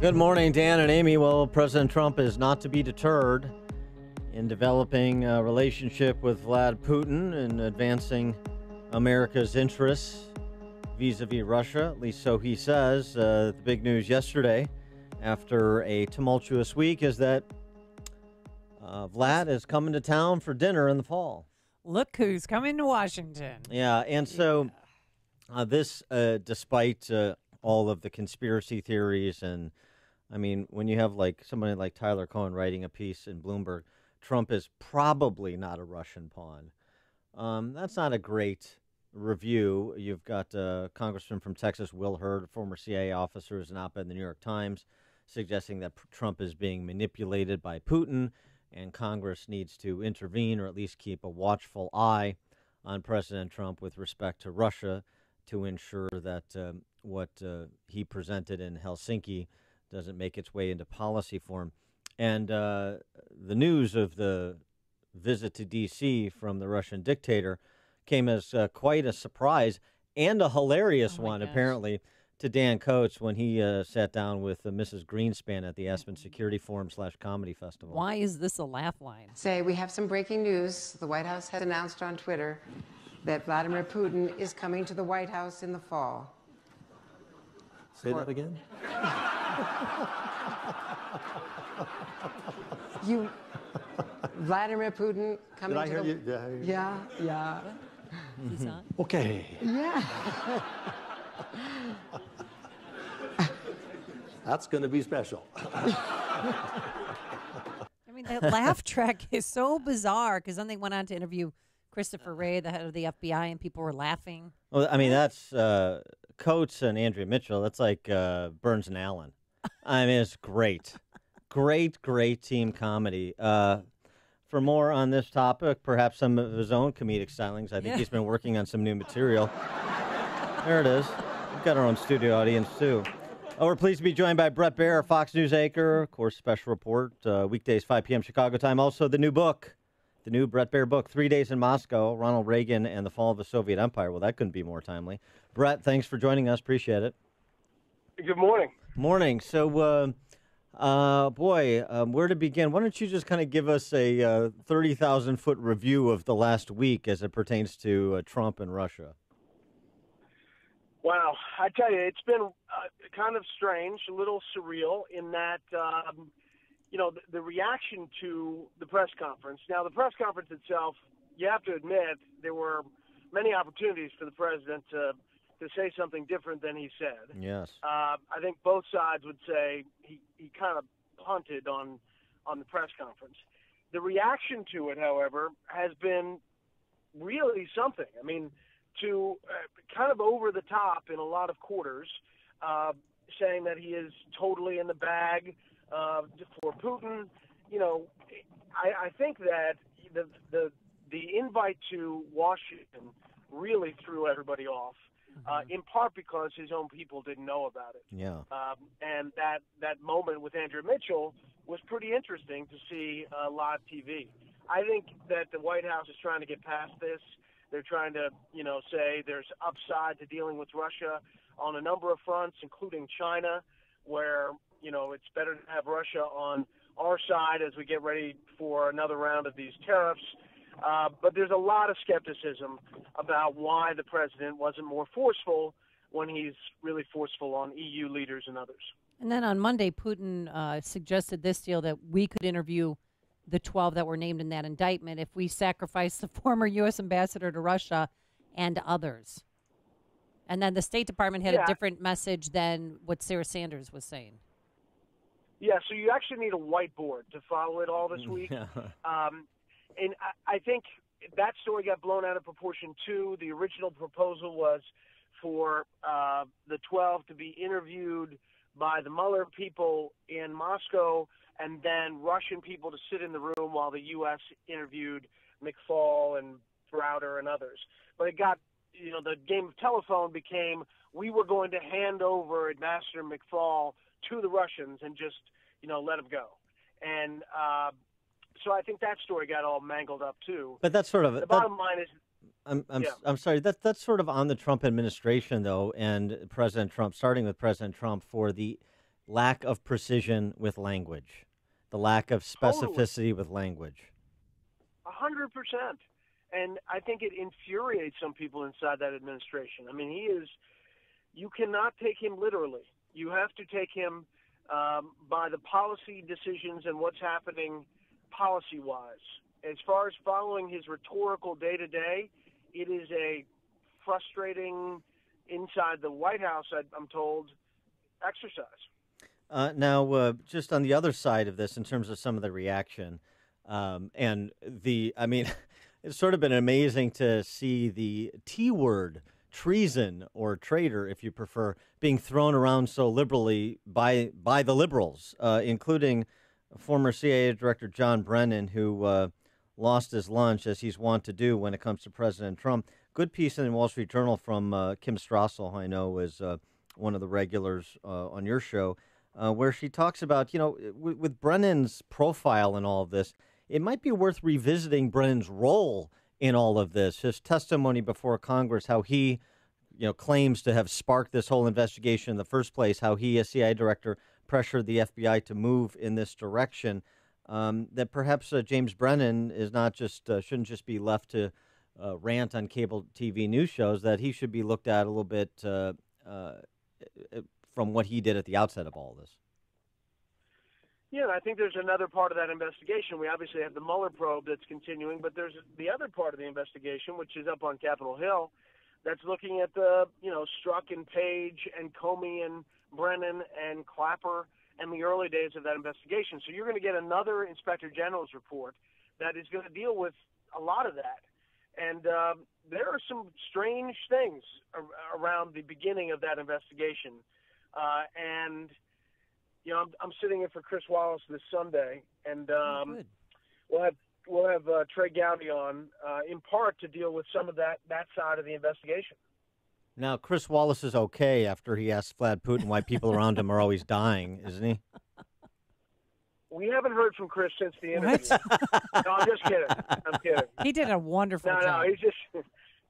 Good morning, Dan and Amy. Well, President Trump is not to be deterred in developing a relationship with Vlad Putin and advancing America's interests vis-a-vis Russia. At least so he says. The big news yesterday, after a tumultuous week, is that Vlad is coming to town for dinner in the fall. Look who's coming to Washington. Yeah, and so this, despite all of the conspiracy theories, and I mean, when you have like somebody like Tyler Cohen writing a piece in Bloomberg, Trump is probably not a Russian pawn. That's not a great review. You've got Congressman from Texas, Will Hurd, former CIA officer, is an op-ed in the New York Times, suggesting that Trump is being manipulated by Putin, and Congress needs to intervene or at least keep a watchful eye on President Trump with respect to Russia to ensure that what he presented in Helsinki doesn't make its way into policy form. And the news of the visit to D.C. from the Russian dictator came as quite a surprise and a hilarious one, apparently, to Dan Coates when he sat down with Mrs. Greenspan at the Aspen Security Forum/Comedy Festival. Why is this a laugh line? Say, we have some breaking news. The White House has announced on Twitter that Vladimir Putin is coming to the White House in the fall. Say that again? Vladimir Putin coming Did I to hear the... you? Did I hear you? Yeah. He's on. Okay. Yeah. That's going to be special. I mean, that laugh track is so bizarre because then they went on to interview Christopher Wray, the head of the FBI, and people were laughing. Well, I mean, that's Coates and Andrea Mitchell. That's like Burns and Allen. I mean, it's great. Great team comedy. For more on this topic, perhaps some of his own comedic stylings, I think he's been working on some new material. There it is. We've got our own studio audience, too. Oh, we're pleased to be joined by Bret Baier, Fox News anchor, of course, special report, weekdays, 5 p.m. Chicago time. Also, the new book, the new Bret Baier book, 3 Days in Moscow, Ronald Reagan and the Fall of the Soviet Empire. Well, that couldn't be more timely. Bret, thanks for joining us. Appreciate it. Good morning. Morning. So, where to begin? Why don't you just kind of give us a 30,000-foot review of the last week as it pertains to Trump and Russia? Wow. I tell you, it's been kind of strange, a little surreal in that, the reaction to the press conference. Now, the press conference itself, you have to admit, there were many opportunities for the president to say something different than he said. Yes. I think both sides would say he kind of punted on the press conference. The reaction to it, however, has been really something. I mean, to kind of over the top in a lot of quarters, saying that he is totally in the bag for Putin. You know, I think that the invite to Washington really threw everybody off. In part because his own people didn't know about it. Yeah. And that moment with Andrea Mitchell was pretty interesting to see live TV. I think that the White House is trying to get past this. They're trying to, say there's upside to dealing with Russia on a number of fronts, including China, where, it's better to have Russia on our side as we get ready for another round of these tariffs. But there's a lot of skepticism about why the president wasn't more forceful when he's really forceful on EU leaders and others. And then on Monday, Putin suggested this deal that we could interview the 12 that were named in that indictment if we sacrifice the former U.S. ambassador to Russia and others. And then the State Department had a different message than what Sarah Sanders was saying. Yeah, so you actually need a whiteboard to follow it all this week. And I think that story got blown out of proportion, too. The original proposal was for the 12 to be interviewed by the Mueller people in Moscow and then Russian people to sit in the room while the U.S. interviewed McFaul and Browder and others. But it got, the game of telephone became we were going to hand over Ambassador McFaul to the Russians and just, let him go. And so I think that story got all mangled up too. But that's sort of the bottom line is. I'm sorry. That's sort of on the Trump administration though, and President Trump, starting with President Trump, for the lack of precision with language, the lack of specificity with language. 100%. And I think it infuriates some people inside that administration. I mean, you cannot take him literally. You have to take him by the policy decisions and what's happening policy-wise. As far as following his rhetorical day-to-day, it is a frustrating, inside the White House, I'm told, exercise. Now, just on the other side of this, in terms of some of the reaction, it's sort of been amazing to see the T word, treason or traitor, if you prefer, being thrown around so liberally by the liberals, including former CIA Director John Brennan, who lost his lunch, as he's wont to do when it comes to President Trump. Good piece in the Wall Street Journal from Kim Strassel, who I know is one of the regulars on your show, where she talks about, with Brennan's profile and all of this, it might be worth revisiting Brennan's role in all of this, his testimony before Congress, how he, claims to have sparked this whole investigation in the first place, how he, as CIA director, pressured the FBI to move in this direction, that perhaps James Brennan is not just shouldn't just be left to rant on cable TV news shows, that he should be looked at a little bit from what he did at the outset of all this. Yeah, and I think there's another part of that investigation. We obviously have the Mueller probe that's continuing, but there's the other part of the investigation, which is up on Capitol Hill, that's looking at the, Strzok and Page and Comey and Brennan and Clapper and the early days of that investigation. So you're going to get another Inspector General's report that is going to deal with a lot of that. And there are some strange things around the beginning of that investigation. I'm sitting in for Chris Wallace this Sunday, and we'll have Trey Gowdy on in part to deal with some of that side of the investigation. Now, Chris Wallace is okay after he asked Vlad Putin why people around him are always dying, isn't he? We haven't heard from Chris since the interview. No, I'm just kidding. I'm kidding. He did a wonderful job. No,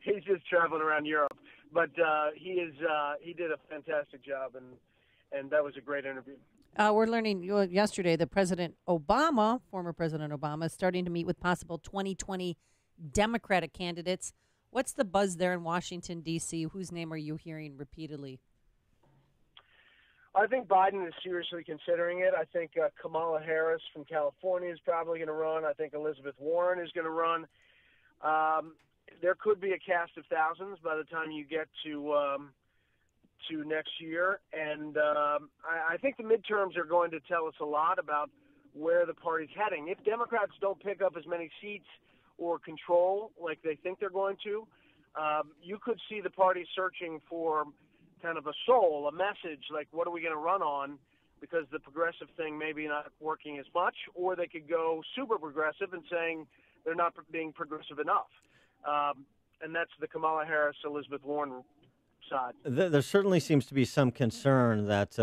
he's just traveling around Europe. But he did a fantastic job, and that was a great interview. We're learning yesterday that former President Obama, is starting to meet with possible 2020 Democratic candidates. What's the buzz there in Washington, D.C.? Whose name are you hearing repeatedly? I think Biden is seriously considering it. I think Kamala Harris from California is probably going to run. I think Elizabeth Warren is going to run. There could be a cast of thousands by the time you get to next year. And I think the midterms are going to tell us a lot about where the party's heading. If Democrats don't pick up as many seats or control like they think they're going to, you could see the party searching for kind of a soul, a message, like what are we going to run on, because the progressive thing maybe not working as much, or they could go super progressive and saying they're not being progressive enough. And that's the Kamala Harris, Elizabeth Warren side. There certainly seems to be some concern that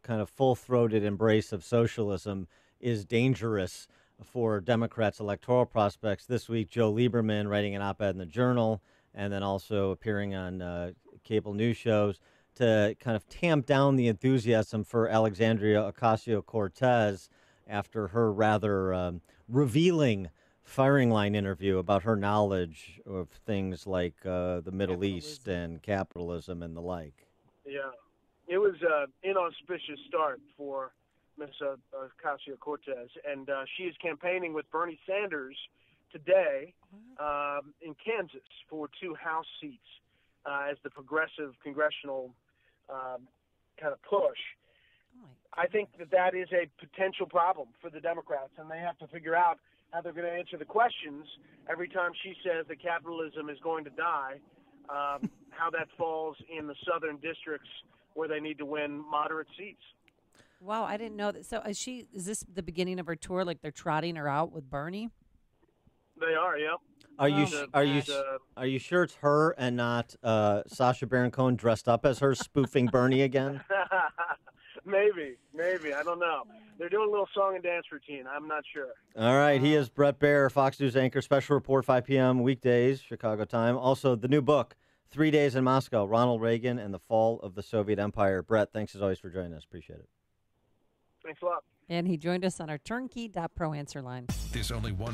kind of full-throated embrace of socialism is dangerous for Democrats' electoral prospects. This week, Joe Lieberman writing an op-ed in the Journal and then also appearing on cable news shows to kind of tamp down the enthusiasm for Alexandria Ocasio-Cortez after her rather revealing firing line interview about her knowledge of things like the Middle East and capitalism and the like. Yeah, it was an inauspicious start for Ms. Ocasio-Cortez, and she is campaigning with Bernie Sanders today in Kansas for 2 House seats as the progressive congressional kind of push. I think that is a potential problem for the Democrats, and they have to figure out how they're going to answer the questions every time she says that capitalism is going to die, how that falls in the southern districts where they need to win moderate seats. Wow, I didn't know that. So is this the beginning of her tour? Like they're trotting her out with Bernie? They are, yeah. Are you sure it's her and not Sacha Baron Cohen dressed up as her spoofing Bernie again? Maybe. I don't know. They're doing a little song and dance routine. I'm not sure. All right. He is Bret Baier, Fox News anchor, special report, 5 p.m. weekdays, Chicago time. Also, the new book, 3 Days in Moscow, Ronald Reagan and the Fall of the Soviet Empire. Bret, thanks as always for joining us. Appreciate it. Thanks a lot. And he joined us on our turnkey.pro answer line. There's only one